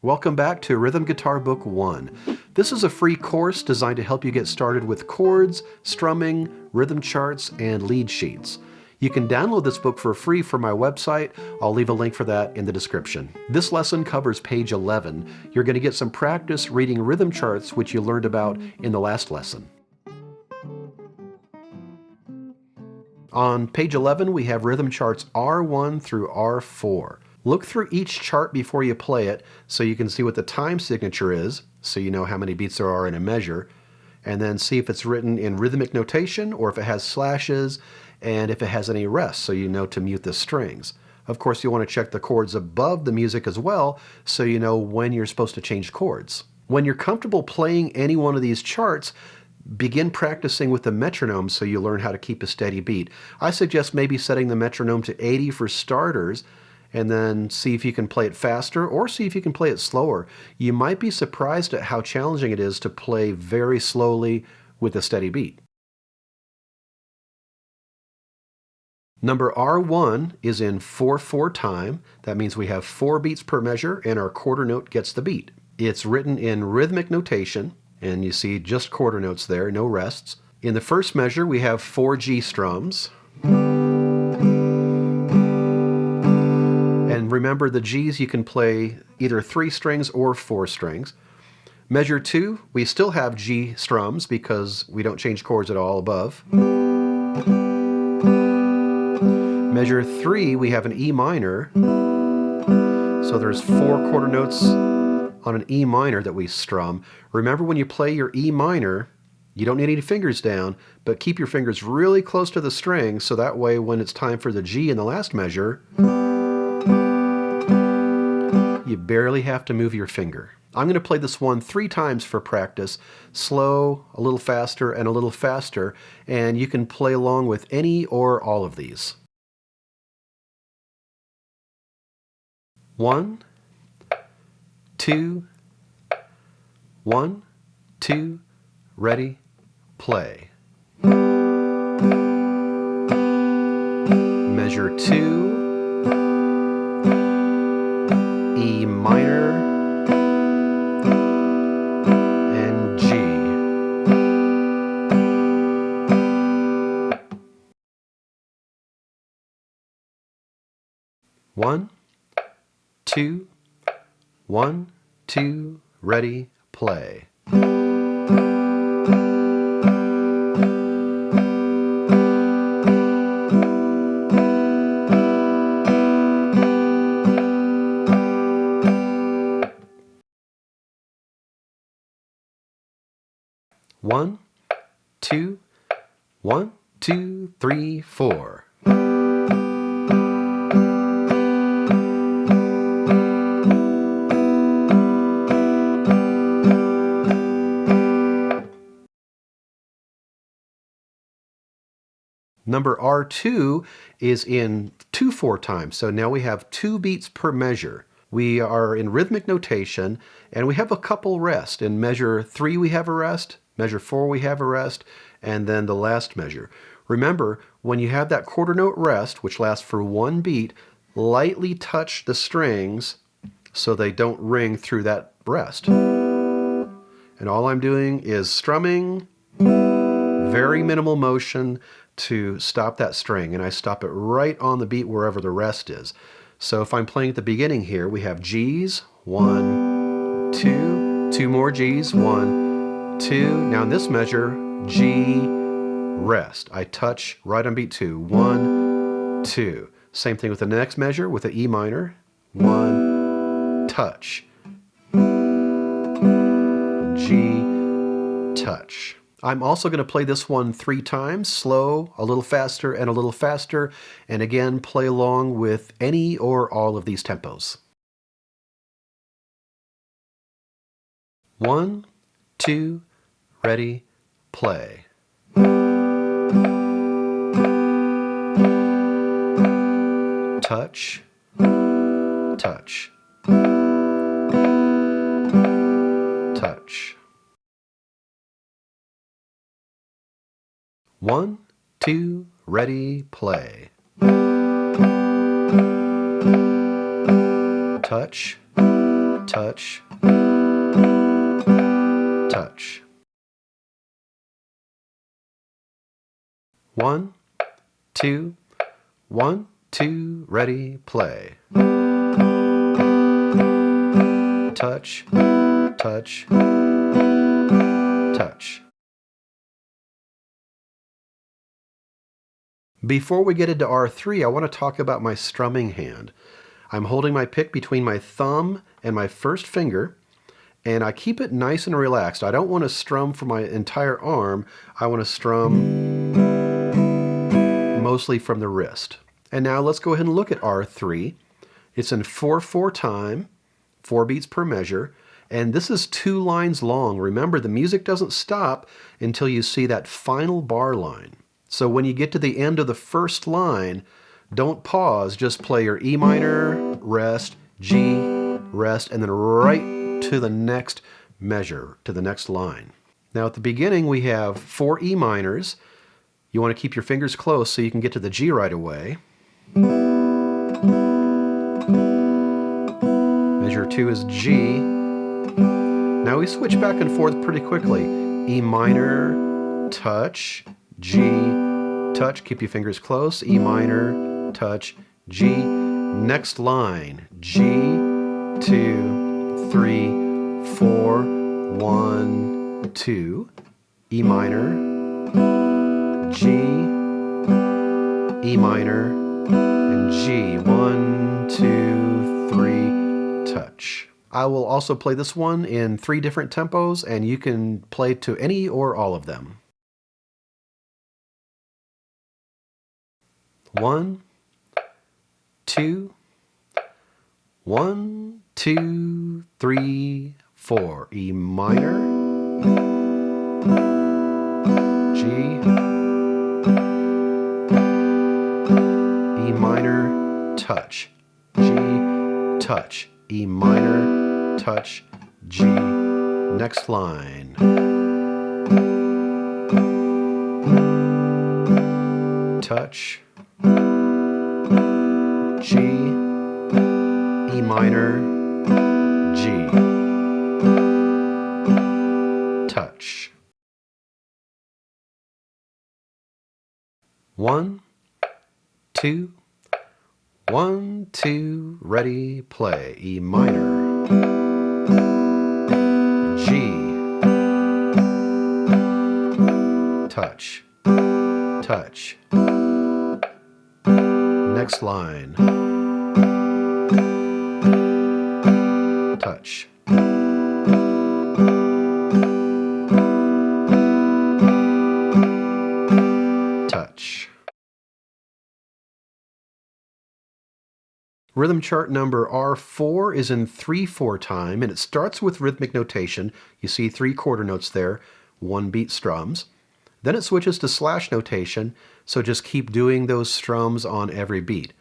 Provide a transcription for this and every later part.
Welcome back to Rhythm Guitar Book 1. This is a free course designed to help you get started with chords, strumming, rhythm charts, and lead sheets. You can download this book for free from my website. I'll leave a link for that in the description. This lesson covers page 11. You're going to get some practice reading rhythm charts, which you learned about in the last lesson. On page 11, we have rhythm charts R1 through R4. Look through each chart before you play it so you can see what the time signature is, so you know how many beats there are in a measure, and then see if it's written in rhythmic notation or if it has slashes, and if it has any rests so you know to mute the strings. Of course, you want to check the chords above the music as well so you know when you're supposed to change chords. When you're comfortable playing any one of these charts, begin practicing with the metronome so you learn how to keep a steady beat. I suggest maybe setting the metronome to 80 for starters, and then see if you can play it faster or see if you can play it slower. You might be surprised at how challenging it is to play very slowly with a steady beat. Number R1 is in 4/4 time. That means we have 4 beats per measure and our quarter note gets the beat. It's written in rhythmic notation, and you see just quarter notes there, no rests. In the first measure we have 4 G strums. And remember, the G's you can play either 3 strings or 4 strings. Measure 2, we still have G strums because we don't change chords at all above. Measure 3, we have an E minor. So there's 4 quarter notes on an E minor that we strum. Remember, when you play your E minor, you don't need any fingers down, but keep your fingers really close to the string so that way when it's time for the G in the last measure, you barely have to move your finger. I'm going to play this one 3 times for practice, slow, a little faster, and a little faster, and you can play along with any or all of these. 1, 2, 1, 2, ready, play. Measure 2, E minor, and G. One, two, 1, 2, ready, play. One, two, 1, 2, 3, 4. Number R2 is in 2/4 time, so now we have 2 beats per measure. We are in rhythmic notation, and we have a couple rest. In measure 3 we have a rest, measure 4 we have a rest, and then the last measure. Remember, when you have that quarter note rest, which lasts for 1 beat, lightly touch the strings so they don't ring through that rest. And all I'm doing is strumming, very minimal motion to stop that string, and I stop it right on the beat wherever the rest is. So if I'm playing at the beginning here, we have G's, 1, 2, 2 more G's, 1, 2. Now in this measure, G, rest. I touch right on beat 2, 1, 2. Same thing with the next measure with the E minor, 1, touch, G, touch. I'm also going to play this one 3 times, slow, a little faster, and a little faster, and again play along with any or all of these tempos. 1, 2, ready, play. Touch, touch, touch. 1, 2, ready, play. Touch, touch, touch, touch. 1, 2, 1, 2, ready, play. Touch, touch, touch. Before we get into R3, I want to talk about my strumming hand. I'm holding my pick between my thumb and my first finger, and I keep it nice and relaxed. I don't want to strum for my entire arm. I want to strum mostly from the wrist. And now let's go ahead and look at R3. It's in 4/4 time, 4 beats per measure, and this is 2 lines long. Remember, the music doesn't stop until you see that final bar line. So when you get to the end of the first line, don't pause, just play your E minor, rest, G, rest, and then right to the next measure, to the next line. Now at the beginning we have 4 E minors. You want to keep your fingers close so you can get to the G right away. Measure 2 is G. Now we switch back and forth pretty quickly. E minor, touch, G, touch, keep your fingers close, E minor, touch, G. Next line, G, 2, 3, 4, 1, 2, E minor, G, E minor, and G. 1, 2, 3, touch. I will also play this one in 3 different tempos, and you can play to any or all of them. 1, 2, 1, 2, 3, 4. E minor, G, E minor, touch, G, touch, E minor, touch, G. Next line. Touch, G, E minor, G. Touch. 1, 2, 1, 2, ready, play. E minor, G, touch, touch. Next line, touch. Touch. Rhythm chart number R4 is in 3/4 time, and it starts with rhythmic notation. You see 3 quarter notes there, 1 beat strums. Then it switches to slash notation, so just keep doing those strums on every beat.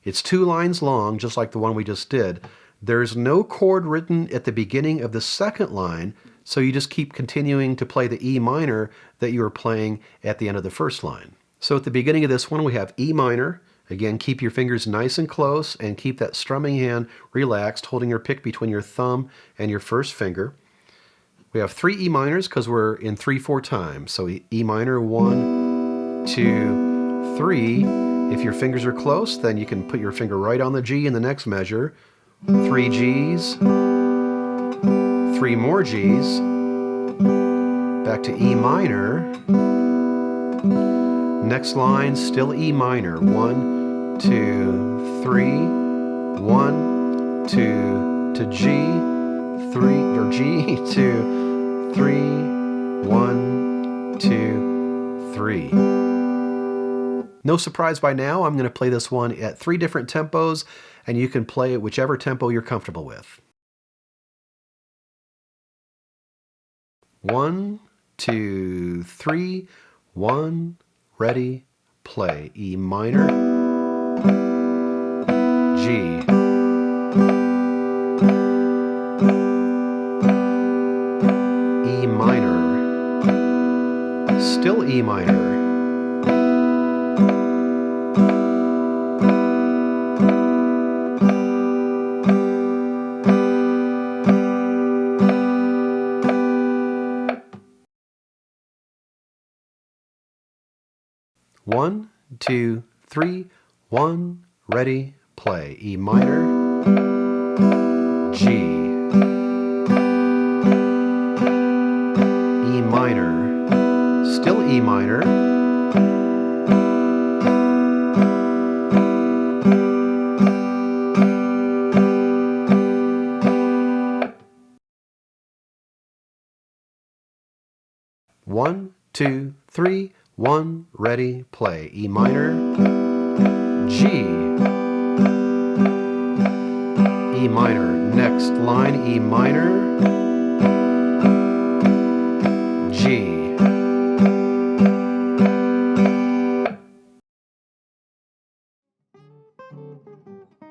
It's 2 lines long, just like the one we just did. There's no chord written at the beginning of the second line, so you just keep continuing to play the E minor that you were playing at the end of the first line. So at the beginning of this one, we have E minor. Again, keep your fingers nice and close and keep that strumming hand relaxed, holding your pick between your thumb and your first finger. We have 3 E minors because we're in 3/4 time. So E minor, 1, 2, 3. If your fingers are close, then you can put your finger right on the G in the next measure. 3 Gs, 3 more Gs, back to E minor. Next line, still E minor. 1, 2, 3, 1, 2 to G, 3, or G, 2, 3, 1, 2, 3. No surprise by now, I'm going to play this one at 3 different tempos, and you can play it whichever tempo you're comfortable with. 1, 2, 3, 1, ready, play. E minor, G, E minor, still E minor, 1, 2, 3, 1, ready, play. E minor, G, E minor, still E minor, one, 2, 3, 1, ready, play. E minor, G, E minor. Next line, E minor, G.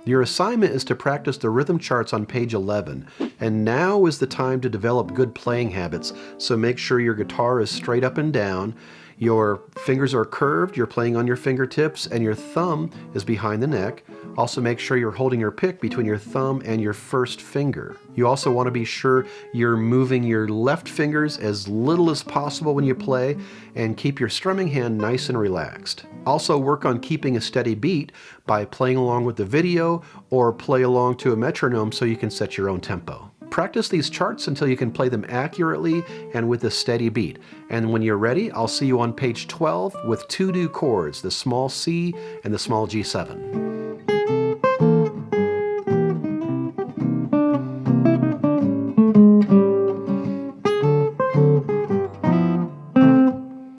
Your assignment is to practice the rhythm charts on page 11, and now is the time to develop good playing habits, so make sure your guitar is straight up and down, your fingers are curved, you're playing on your fingertips, and your thumb is behind the neck. Also make sure you're holding your pick between your thumb and your first finger. You also want to be sure you're moving your left fingers as little as possible when you play, and keep your strumming hand nice and relaxed. Also work on keeping a steady beat by playing along with the video or play along to a metronome so you can set your own tempo. Practice these charts until you can play them accurately and with a steady beat. And when you're ready, I'll see you on page 12 with two new chords, the small C and the small G7.